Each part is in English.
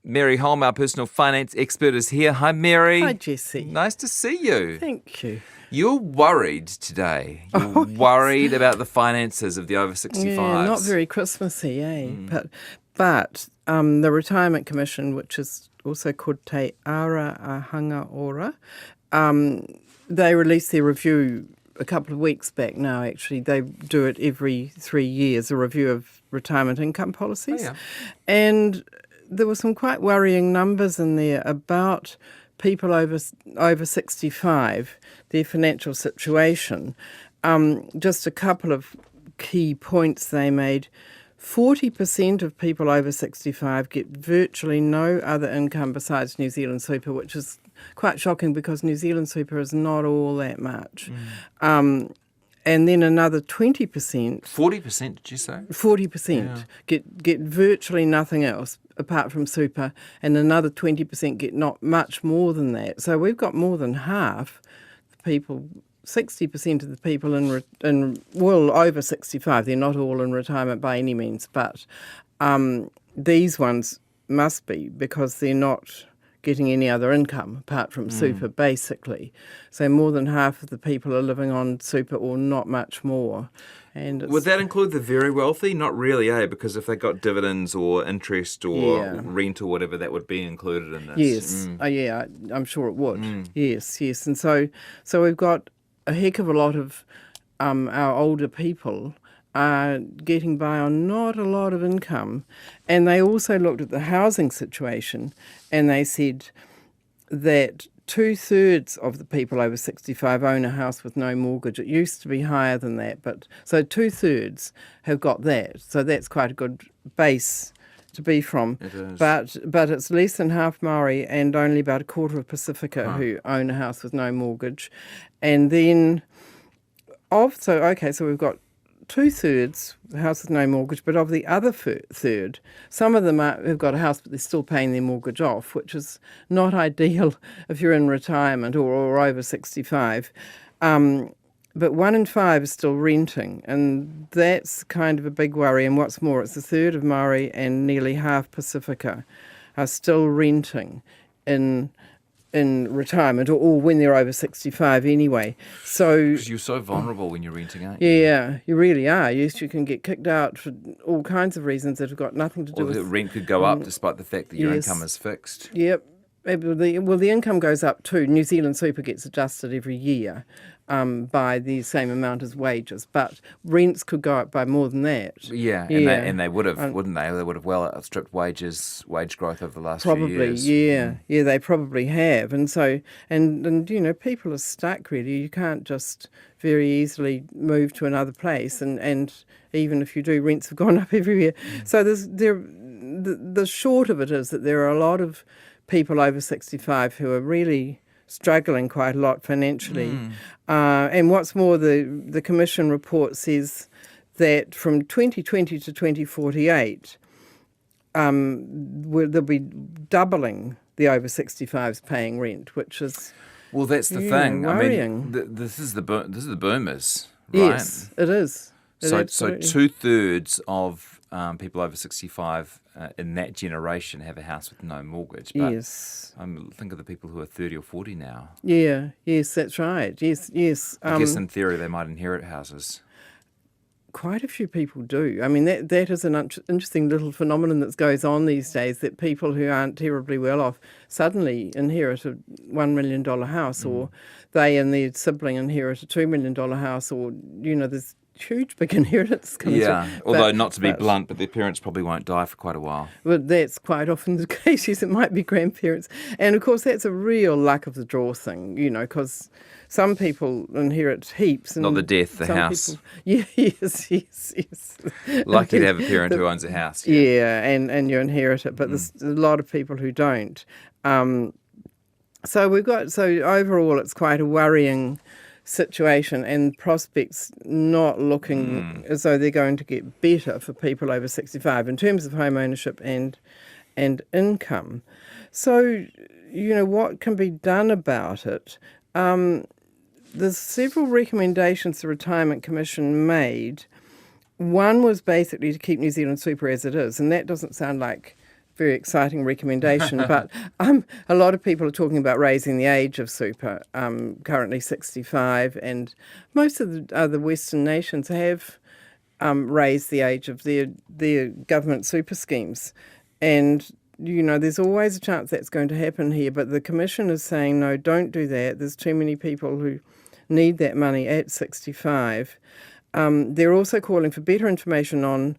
Mary Holm, our personal finance expert, is here. Hi, Mary. Hi, Jesse. Nice to see you. Thank you. You're worried today. You're worried about the finances of the over 65s. Yeah, not very Christmassy, But the Retirement Commission, which is also called Te Ara Ahanga Ora, they released their review a couple of weeks back now, actually. They do it every 3 years, a review of retirement income policies. Oh, yeah. And there were some quite worrying numbers in there about people over 65, their financial situation. Just a couple of key points they made. 40% of people over 65 get virtually no other income besides New Zealand Super, which is quite shocking because New Zealand Super is not all that much. And then another 20%... 40%, did you say? 40% get virtually nothing else apart from super, and another 20% get not much more than that. So we've got more than half the people... 60% of the people over 65, they're not all in retirement by any means, but these ones must be because they're not getting any other income apart from super, basically. So more than half of the people are living on super or not much more. And would that include the very wealthy? Not really, Because if they got dividends or interest or rent or whatever, that would be included in this. Yes. I'm sure it would. Yes. And so we've got a heck of a lot of our older people are getting by on not a lot of income. And they also looked at the housing situation and they said that 2/3 of the people over 65 own a house with no mortgage. It used to be higher than that, but so 2/3 have got that. So that's quite a good base to be from. It is. But it's less than half Maori and only about a quarter of Pacifica who own a house with no mortgage. And then so we've got 2/3 the house with no mortgage, but of the other third, some of them have got a house but they're still paying their mortgage off, which is not ideal if you're in retirement or over 65. But 1 in 5 is still renting, and that's kind of a big worry. And what's more, it's a third of Maori and nearly half Pacifica are still renting in retirement or when they're over 65 anyway. So Because you're so vulnerable when you're renting, aren't you? Yeah, you really are. Yes, you can get kicked out for all kinds of reasons that have got nothing to do Or with... the rent could go up despite the fact that your income is fixed. Yep. The income goes up too. New Zealand Super gets adjusted every year by the same amount as wages, but rents could go up by more than that. Yeah. And they would have, wouldn't they? They would have well outstripped wage growth over the last few years. Yeah, they probably have. And so, and people are stuck really. You can't just very easily move to another place, and even if you do, rents have gone up everywhere. So the short of it is that there are a lot of people over 65 who are really struggling quite a lot financially. And what's more, the Commission report says that from 2020 to 2048, they'll be doubling the over 65s paying rent, which is that's the thing. Worrying. I mean, this is the boomers, right? Yes, it is. So 2/3 of people over 65 in that generation have a house with no mortgage. But yes. Think of the people who are 30 or 40 now. Yeah, yes, that's right. Yes. I guess in theory they might inherit houses. Quite a few people do. I mean, that is an interesting little phenomenon that goes on these days, that people who aren't terribly well off suddenly inherit a $1 million house, or they and their sibling inherit a $2 million house, or, there's huge big inheritance coming through. Although not to be blunt, but their parents probably won't die for quite a while. But that's quite often the case. Yes, it might be grandparents. And of course that's a real luck of the draw thing, because some people inherit heaps. And not the death, the house. Yes. Lucky to have a parent who owns a house. Yeah, and you inherit it, but there's a lot of people who don't. So overall it's quite a worrying situation, and prospects not looking as though they're going to get better for people over 65 in terms of home ownership and income. So, what can be done about it? There's several recommendations the Retirement Commission made. One was basically to keep New Zealand Super as it is, and that doesn't sound like very exciting recommendation, but a lot of people are talking about raising the age of super, currently 65, and most of the other Western nations have raised the age of their government super schemes. And, there's always a chance that's going to happen here, but the Commission is saying, no, don't do that. There's too many people who need that money at 65. They're also calling for better information on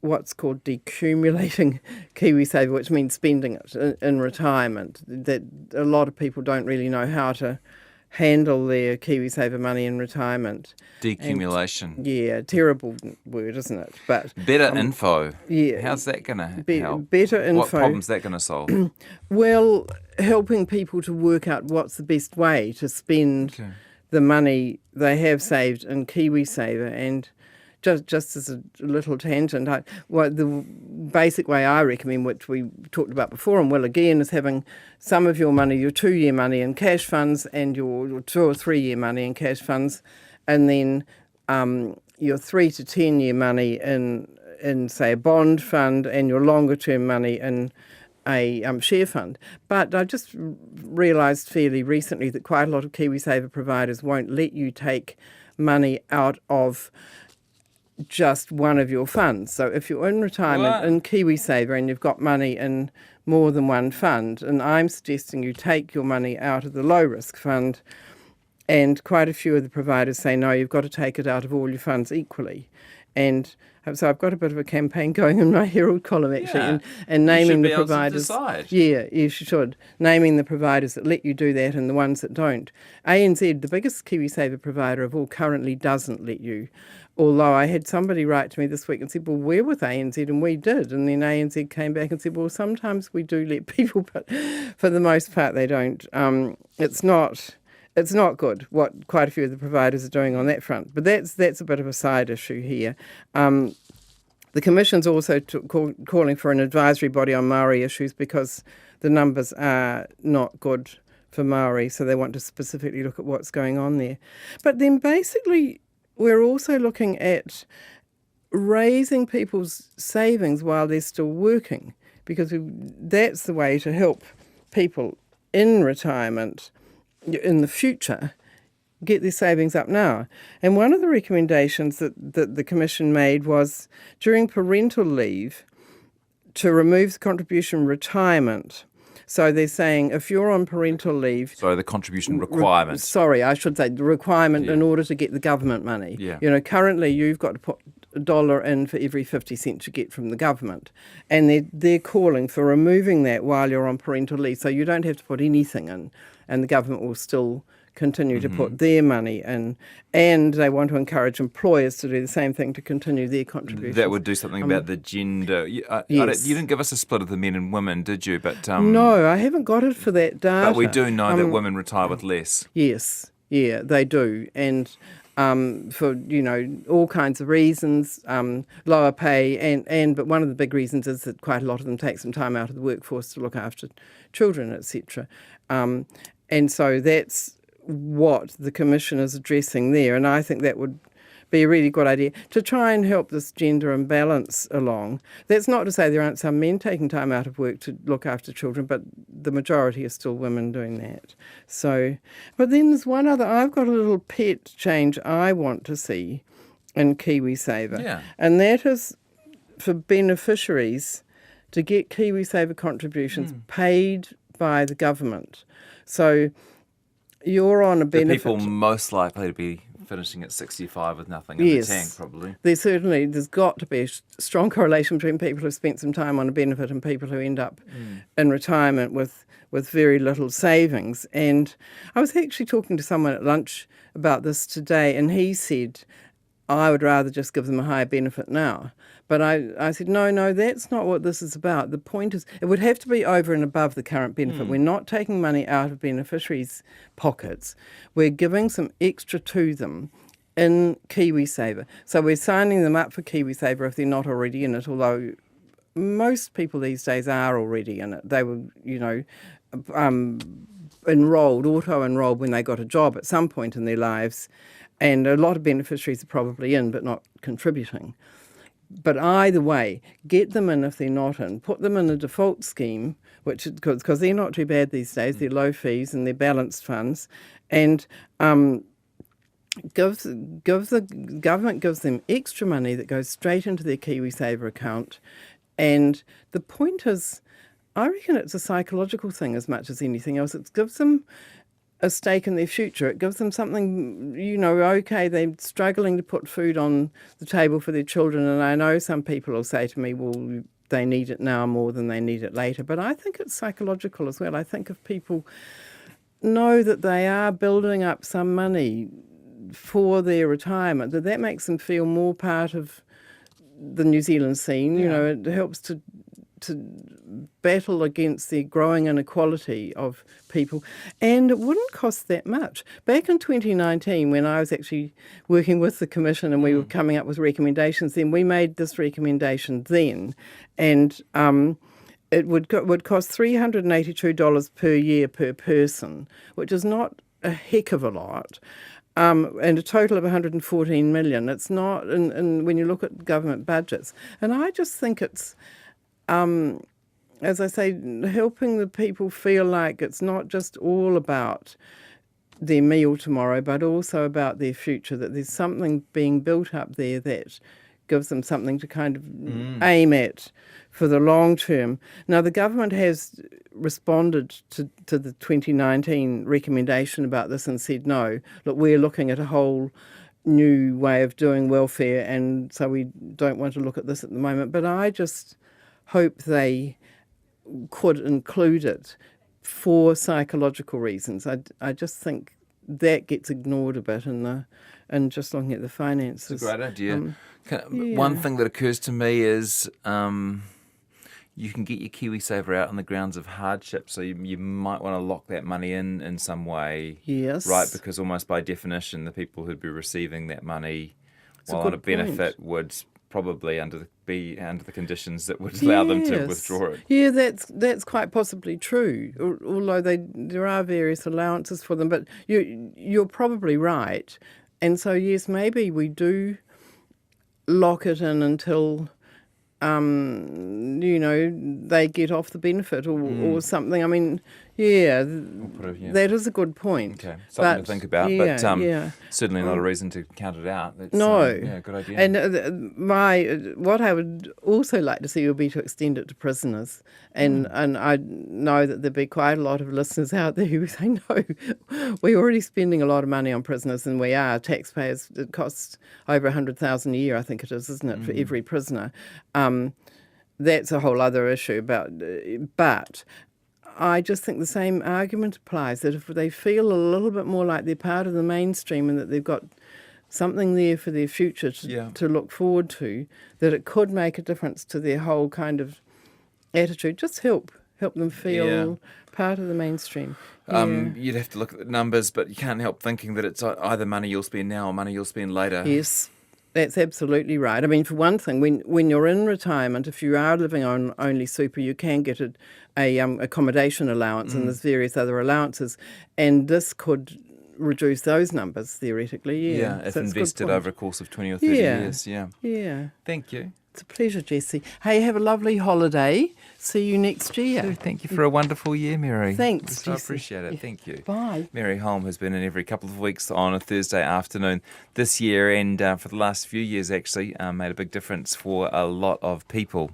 what's called decumulating KiwiSaver, which means spending it in retirement. That a lot of people don't really know how to handle their KiwiSaver money in retirement. Decumulation. Terrible word, isn't it? But better info. Yeah. How's that going to help? Better info. What problem's that going to solve? Well, helping people to work out what's the best way to spend the money they have saved in KiwiSaver. And just as a little tangent, the basic way I recommend, which we talked about before and will again, is having some of your money, your 2-year money in cash funds and your 2 or 3 year money in cash funds, and then your 3 to 10 year money in say a bond fund, and your longer term money in a share fund. But I just realised fairly recently that quite a lot of KiwiSaver providers won't let you take money out of just one of your funds. So if you're in retirement in KiwiSaver and you've got money in more than one fund, and I'm suggesting you take your money out of the low risk fund, and quite a few of the providers say, no, you've got to take it out of all your funds equally. And so I've got a bit of a campaign going in my Herald column, actually, and naming the providers. Yeah, you should. Naming the providers that let you do that and the ones that don't. ANZ, the biggest KiwiSaver provider of all, currently doesn't let you. Although I had somebody write to me this week and said, well, we're with ANZ, and we did. And then ANZ came back and said, well, sometimes we do let people, but for the most part they don't. It's not good what quite a few of the providers are doing on that front. But that's a bit of a side issue here. The Commission's also calling for an advisory body on Maori issues because the numbers are not good for Maori, so they want to specifically look at what's going on there. But then basically we're also looking at raising people's savings while they're still working, because that's the way to help people in retirement in the future get their savings up now. And one of the recommendations that the Commission made was during parental leave to remove the contribution retirement. So they're saying if you're on parental leave... Sorry, the contribution requirement. I should say the requirement in order to get the government money. Yeah. Currently you've got to put $1 in for every 50 cents you get from the government. And they're calling for removing that while you're on parental leave, so you don't have to put anything in, and the government will still continue to put their money in. And they want to encourage employers to do the same thing, to continue their contributions. That would do something about the gender. Yes. You didn't give us a split of the men and women, did you? But no, I haven't got it for that data. But we do know that women retire with less. Yes, yeah, they do. And for, all kinds of reasons, lower pay, but one of the big reasons is that quite a lot of them take some time out of the workforce to look after children, etc. And so that's what the Commission is addressing there, and I think that would be a really good idea to try and help this gender imbalance along. That's not to say there aren't some men taking time out of work to look after children, but the majority are still women doing that. So, but then there's one other, I've got a little pet change I want to see in KiwiSaver, and that is for beneficiaries to get KiwiSaver contributions paid by the government. So you're on a benefit. The people most likely to be finishing at 65 with nothing in the tank, probably. There's got to be a strong correlation between people who've spent some time on a benefit and people who end up in retirement with very little savings. And I was actually talking to someone at lunch about this today, and he said, I would rather just give them a higher benefit now. But I said, no, that's not what this is about. The point is, it would have to be over and above the current benefit. We're not taking money out of beneficiaries' pockets. We're giving some extra to them in KiwiSaver. So we're signing them up for KiwiSaver if they're not already in it, although most people these days are already in it. They were, auto-enrolled when they got a job at some point in their lives. And a lot of beneficiaries are probably in but not contributing. But either way, get them in if they're not in. Put them in a default scheme, which because they're not too bad these days. They're low fees and they're balanced funds, and the government gives them extra money that goes straight into their KiwiSaver account. And the point is, I reckon it's a psychological thing as much as anything else. It gives them a stake in their future. It gives them something, okay, they're struggling to put food on the table for their children. And I know some people will say to me, well, they need it now more than they need it later. But I think it's psychological as well. I think if people know that they are building up some money for their retirement, that makes them feel more part of the New Zealand scene. It helps to battle against the growing inequality of people, and it wouldn't cost that much. Back in 2019, when I was actually working with the Commission and we were coming up with recommendations, then we made this recommendation then, and it would cost $382 per year per person, which is not a heck of a lot. And a total of 114 million. It's not, and when you look at government budgets, and I just think it's, as I say, helping the people feel like it's not just all about their meal tomorrow, but also about their future, that there's something being built up there that gives them something to kind of aim at for the long term. Now, the government has responded to the 2019 recommendation about this and said, no, look, we're looking at a whole new way of doing welfare, and so we don't want to look at this at the moment. But I just hope they could include it for psychological reasons. I just think that gets ignored a bit in just looking at the finances. It's a great idea. One thing that occurs to me is you can get your KiwiSaver out on the grounds of hardship, so you might want to lock that money in some way. Yes. Right, because almost by definition, the people who'd be receiving that money, while on a benefit, would probably be under the conditions that would allow them to withdraw it. Yeah, that's quite possibly true, although there are various allowances for them. But you're probably right. And so, yes, maybe we do lock it in until they get off the benefit or something. I mean, that is a good point. Okay, something to think about, but certainly not a reason to count it out. That's, good idea. And what I would also like to see would be to extend it to prisoners. And I know that there'd be quite a lot of listeners out there who say, no, we're already spending a lot of money on prisoners, and we are taxpayers. It costs over $100,000 a year, I think it is, isn't it, for every prisoner? That's a whole other issue. But I just think the same argument applies, that if they feel a little bit more like they're part of the mainstream and that they've got something there for their future to look forward to, that it could make a difference to their whole kind of attitude. Just help them feel part of the mainstream. You'd have to look at the numbers, but you can't help thinking that it's either money you'll spend now or money you'll spend later. Yes. That's absolutely right. I mean, for one thing, when you're in retirement, if you are living on only super, you can get a accommodation allowance, and there's various other allowances, and this could reduce those numbers theoretically. Yeah, if invested over a course of 20 or 30 years. Yeah. Thank you. It's a pleasure, Jessie. Hey, have a lovely holiday. See you next year. So, thank you for a wonderful year, Mary. Thanks, Jessie. I appreciate it. Thank you. Bye. Mary Holm has been in every couple of weeks on a Thursday afternoon this year, and for the last few years actually made a big difference for a lot of people.